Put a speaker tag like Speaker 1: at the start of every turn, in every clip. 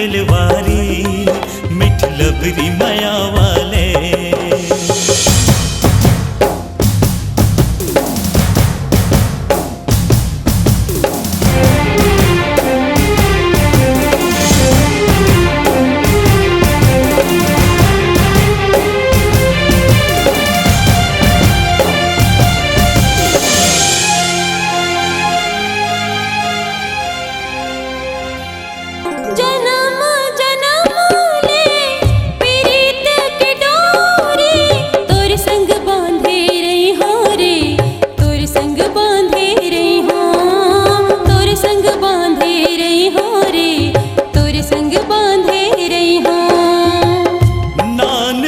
Speaker 1: लखलवारी मिठ लबरी माया वाले।
Speaker 2: जन्म जन्म ले प्रीत के डोरी तोर संग बांधे रही हो रे, तोर संग बांधे रही हो, तोर संग बांधे रही हो रे, तोर संग बांधे रही हो।
Speaker 1: नान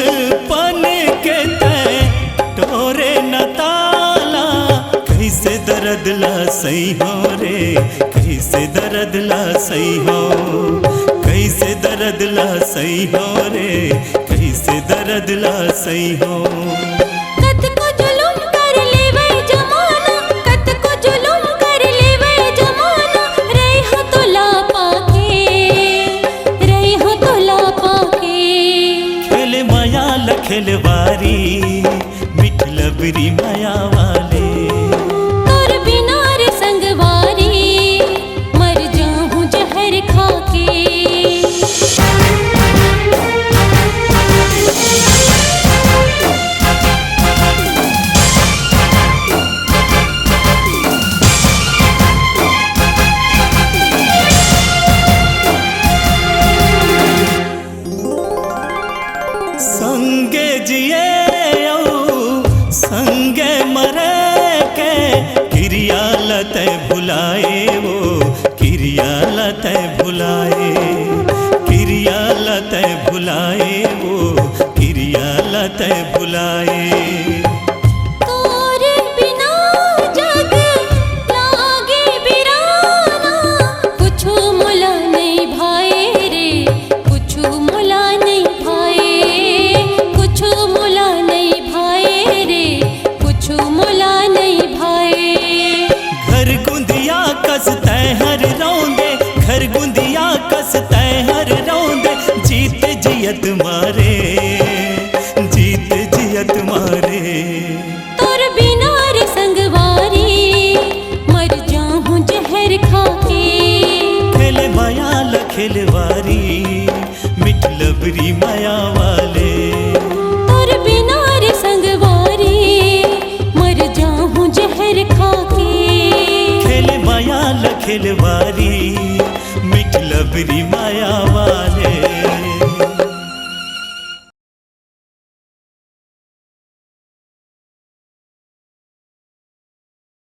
Speaker 1: पन के तय टोरे न ताला कैसे दर्द ला सही हो रे, कैसे दर्द ला सही हो, कैसे दर्द ला सही हो रे, कैसे दर्द ला सही हो।
Speaker 2: कत को जुलुम कर लेवे जमाना, कत को जुलुम कर लेवे जमाना, रही हो तो ला पाके, रही हो तो ला पाके।
Speaker 1: खेल माया लखलवारी मिठ लबरी माया वाले।
Speaker 2: तोर बिना रे संगवारी मर जाऊं जहर खाके।
Speaker 1: संगे जिए संगे मरे के क्रिया लते भुलाए वो, क्रिया लते भुलाए, क्रिया लते भुलाए वो, क्रिया लते भुलाए।
Speaker 2: तोर बिना जग लागे बिराना, कुछु मुला नहीं भाए रे, कुछु मुला नहीं भाए, कुछु मुला नहीं भाए रे, कुछु मुला नहीं भाए।
Speaker 1: घर गुंदिया कसते हर रौंदे, घर गुंदिया कसते हर रौंदे, जीत जियत मारे, जीत जियत मारे।
Speaker 2: तोर बिना रे संगवारी मर जाऊं जहर खाके।
Speaker 1: खेल माया लखलवारी मिठ लबरी माया वाले।
Speaker 2: तोर बिना रे संगवारी मर जाऊं जहर खाके।
Speaker 1: खेल माया लखलवारी मिठ लबरी माया